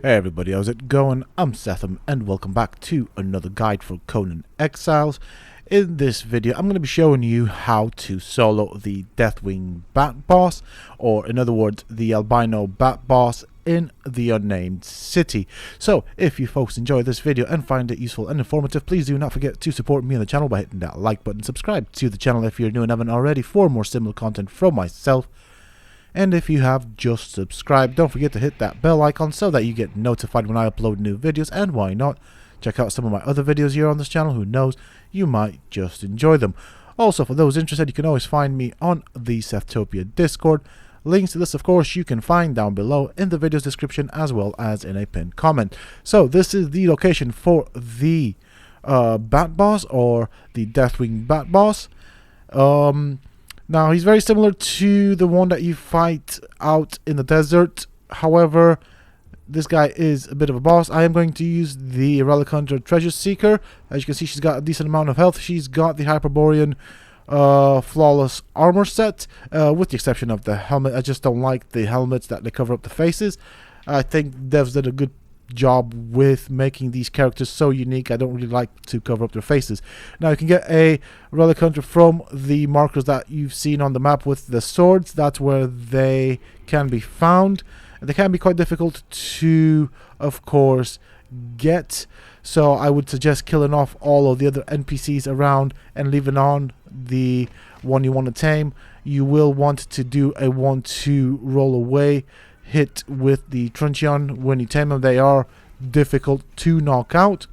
Hey everybody, how's it going? I'm Sethum and welcome back to another guide for Conan Exiles. In this video, I'm going to be showing you how to solo the Deathwing Bat Boss, or in other words, the Albino Bat Boss in the Unnamed City. So, if you folks enjoy this video and find it useful and informative, please do not forget to support me on the channel by hitting that like button. Subscribe to the channel if you're new and haven't already for more similar content from myself. And if you have just subscribed, don't forget to hit that bell icon so that you get notified when I upload new videos. And why not, check out some of my other videos here on this channel. Who knows, you might just enjoy them. Also, for those interested, you can always find me on the Sethtopia Discord. Links to this, of course, you can find down below in the video's description as well as in a pinned comment. So this is the location for the Bat Boss, or the Deathwing Bat Boss. Now, he's very similar to the one that you fight out in the desert. However, this guy is a bit of a boss. I am going to use the Relic Hunter Treasure Seeker. As you can see, she's got a decent amount of health. She's got the Hyperborean flawless armor set, with the exception of the helmet. I just don't like the helmets that they cover up the faces. I think devs did a good job with making these characters so unique. I don't really like to cover up their faces. Now, you can get a Relic Hunter from the markers that you've seen on the map with the swords. That's where they can be found. They can be quite difficult to, of course, get. So I would suggest killing off all of the other NPCs around and leaving on the one you want to tame. You will want to do a 1-2 roll away hit with the Truncheon when you tame them. They are difficult to knock out.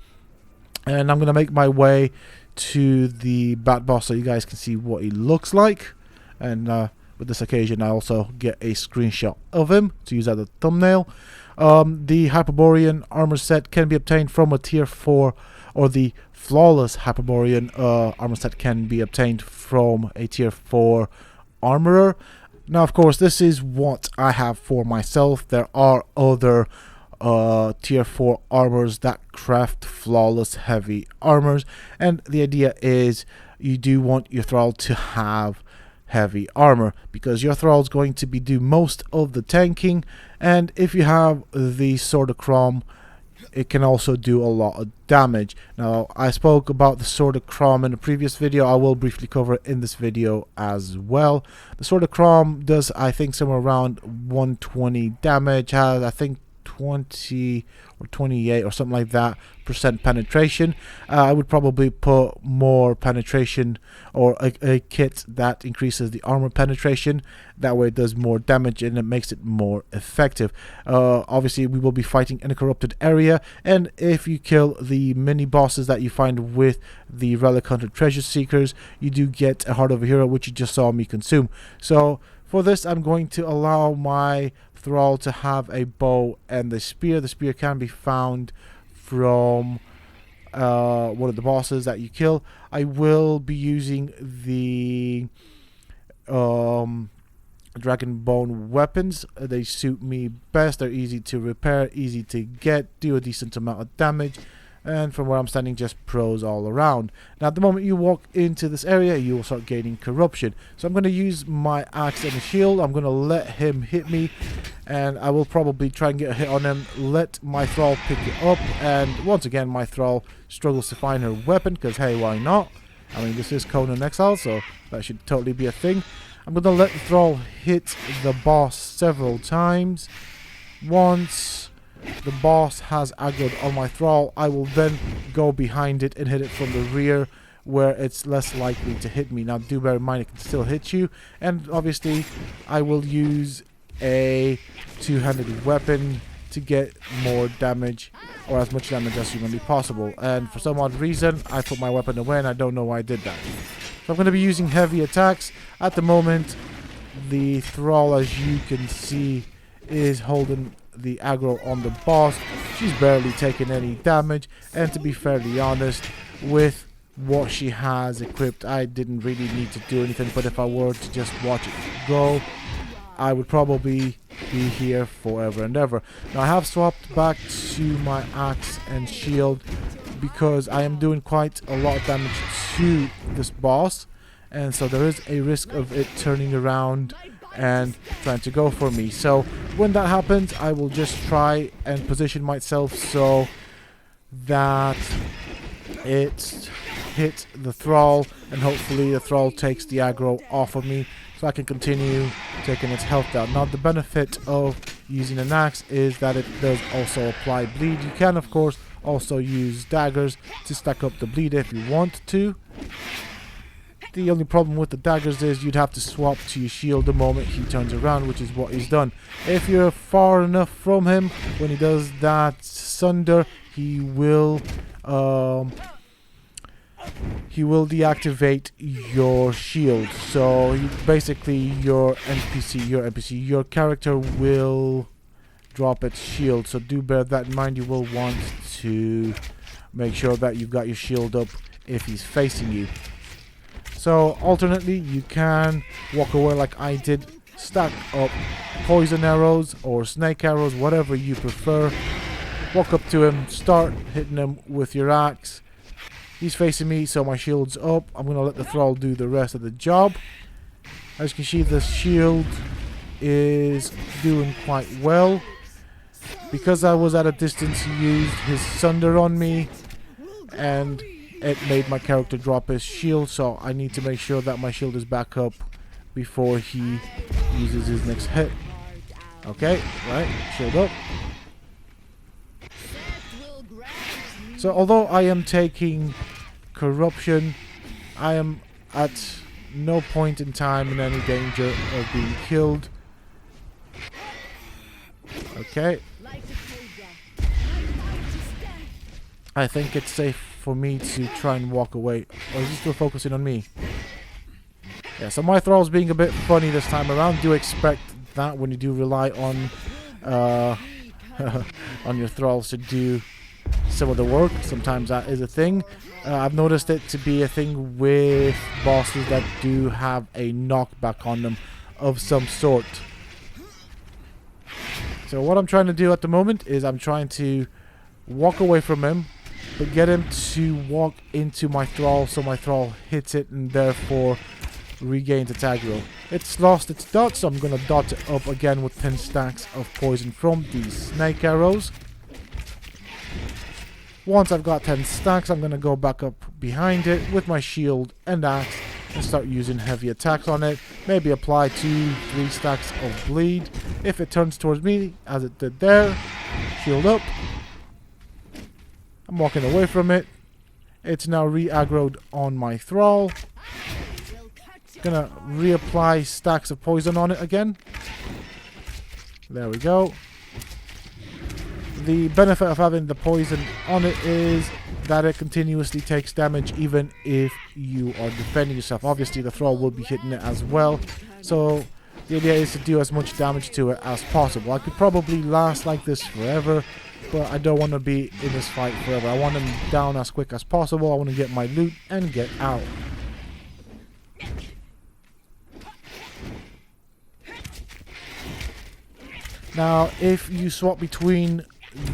And I'm going to make my way to the Bat Boss so you guys can see what he looks like. And with this occasion, I also get a screenshot of him to use as a thumbnail. The Hyperborean armor set can be obtained from a tier 4, or the flawless Hyperborean armor set can be obtained from a tier 4 armorer. Now, of course, this is what I have for myself. There are other tier 4 armors that craft flawless heavy armors, and the idea is you do want your thrall to have heavy armor because your thrall is going to be do most of the tanking. And if you have the Sword of Crom, it can also do a lot of damage. Now, I spoke about the Sword of Crom in a previous video. I will briefly cover it in this video as well. The Sword of Crom does, I think, somewhere around 120 damage. Has, I think, 20 or 28 or something like that % penetration. I would probably put more penetration, or a kit that increases the armor penetration. That way it does more damage and it makes it more effective. Obviously, we will be fighting in a corrupted area, and if you kill the mini bosses that you find with the Relic Hunter Treasure Seekers, you do get a Heart of a Hero, which you just saw me consume. So for this, I'm going to allow my thrall to have a bow and the spear. The spear can be found from one of the bosses that you kill. I will be using the dragon bone weapons. They suit me best. They're easy to repair, easy to get, do a decent amount of damage, and from where I'm standing, just pros all around. Now, at the moment you walk into this area, you will start gaining corruption. So I'm going to use my axe and a shield. I'm going to let him hit me, and I will probably try and get a hit on him, let my thrall pick it up, and once again my thrall struggles to find her weapon, because hey, why not? I mean, this is Conan Exiles, so that should totally be a thing. I'm going to let the thrall hit the boss several times. Once the boss has aggroed on my thrall, I will then go behind it and hit it from the rear, where it's less likely to hit me. Now, do bear in mind, it can still hit you, and obviously I will use a two-handed weapon to get more damage, or as much damage as humanly possible. And for some odd reason, I put my weapon away, and I don't know why I did that. So I'm going to be using heavy attacks. At the moment, the thrall, as you can see, is holding the aggro on the boss. She's barely taking any damage, and to be fairly honest, with what she has equipped, I didn't really need to do anything. But if I were to just watch it go, I would probably be here forever and ever. Now, I have swapped back to my axe and shield because I am doing quite a lot of damage to this boss, and so there is a risk of it turning around and trying to go for me. So when that happens, I will just try and position myself so that it hits the thrall, and hopefully the thrall takes the aggro off of me so I can continue taking its health down. Now the benefit of using an axe is that it does also apply bleed. You can of course also use daggers to stack up the bleed if you want to. The only problem with the daggers is you'd have to swap to your shield the moment he turns around, which is what he's done. If you're far enough from him, when he does that sunder, he will deactivate your shield. So basically your character will drop its shield. So do bear that in mind. You will want to make sure that you've got your shield up if he's facing you. So alternately, you can walk away like I did, stack up poison arrows or snake arrows, whatever you prefer. Walk up to him, start hitting him with your axe. He's facing me, so my shield's up. I'm going to let the thrall do the rest of the job. As you can see, the shield is doing quite well. Because I was at a distance, he used his sunder on me, and it made my character drop his shield, so I need to make sure that my shield is back up before he uses his next hit. Okay, right, shield up. So although I am taking corruption, I am at no point in time in any danger of being killed. Okay. I think it's safe for me to try and walk away. Or is he still focusing on me? Yeah, so my thrall's being a bit funny this time around. Do expect that when you do rely on on your thralls to do some of the work. Sometimes that is a thing. I've noticed it to be a thing with bosses that do have a knockback on them of some sort. So what I'm trying to do at the moment is I'm trying to walk away from him, but get him to walk into my thrall so my thrall hits it and therefore regains its aggro. It's lost its dot, so I'm going to dot it up again with 10 stacks of poison from these snake arrows. Once I've got 10 stacks, I'm going to go back up behind it with my shield and axe and start using heavy attacks on it. Maybe apply 2-3 stacks of bleed. If it turns towards me, as it did there, shield up. I'm walking away from it. It's now re-aggroed on my thrall. Gonna reapply stacks of poison on it again. There we go. The benefit of having the poison on it is that it continuously takes damage even if you are defending yourself. Obviously the thrall will be hitting it as well, so the idea is to do as much damage to it as possible. I could probably last like this forever, but I don't want to be in this fight forever. I want him down as quick as possible. I want to get my loot and get out. Now if you swap between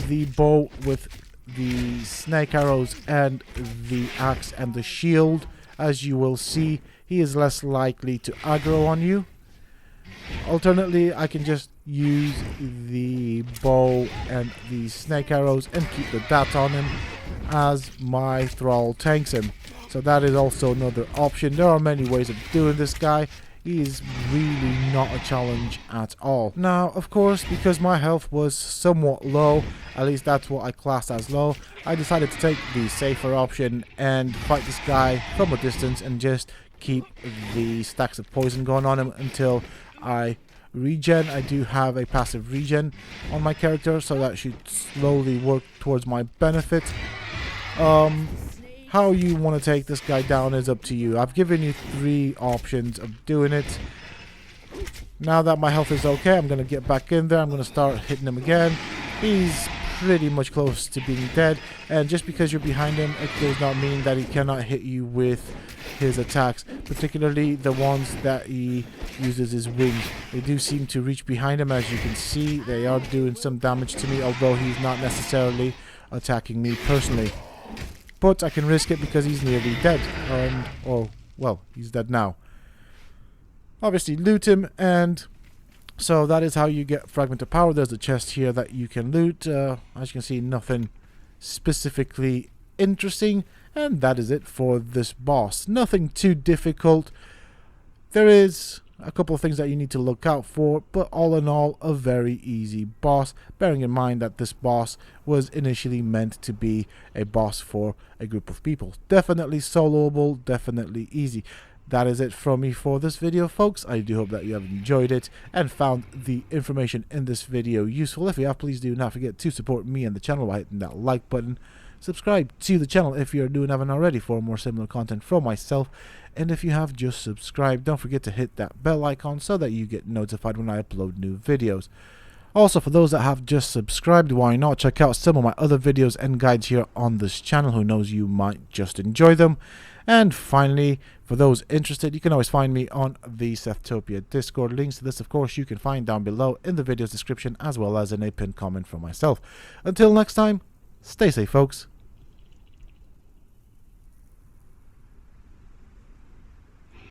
the bow with the snake arrows and the axe and the shield, as you will see, he is less likely to aggro on you. Alternately, I can just use the bow and the snake arrows and keep the dat on him as my thrall tanks him. So that is also another option. There are many ways of doing this guy. He is really not a challenge at all. Now, of course, because my health was somewhat low, at least that's what I classed as low, I decided to take the safer option and fight this guy from a distance and just keep the stacks of poison going on him until I regen. I do have a passive regen on my character, so that should slowly work towards my benefit. How you want to take this guy down is up to you. I've given you 3 options of doing it. Now that my health is okay, I'm going to get back in there. I'm going to start hitting him again. He's pretty much close to being dead, and just because you're behind him, it does not mean that he cannot hit you with his attacks, particularly the ones that he uses his wings. They do seem to reach behind him. As you can see, they are doing some damage to me, although he's not necessarily attacking me personally. But I can risk it because he's nearly dead. Oh, well, he's dead now. Obviously loot him and So that is how you get Fragment of Power. There's a chest here that you can loot. As you can see, nothing specifically interesting. And that is it for this boss. Nothing too difficult. There is a couple of things that you need to look out for, but all in all, a very easy boss, bearing in mind that this boss was initially meant to be a boss for a group of people. Definitely soloable, definitely easy. That is it from me for this video, folks. I do hope that you have enjoyed it and found the information in this video useful. If you have, please do not forget to support me and the channel by hitting that like button. Subscribe to the channel if you haven't already for more similar content from myself. And if you have just subscribed, don't forget to hit that bell icon so that you get notified when I upload new videos. Also, for those that have just subscribed, why not check out some of my other videos and guides here on this channel. Who knows, you might just enjoy them. And finally, for those interested, you can always find me on the Sethtopia Discord. Links to this, of course, you can find down below in the video's description, as well as in a pinned comment from myself. Until next time, stay safe, folks.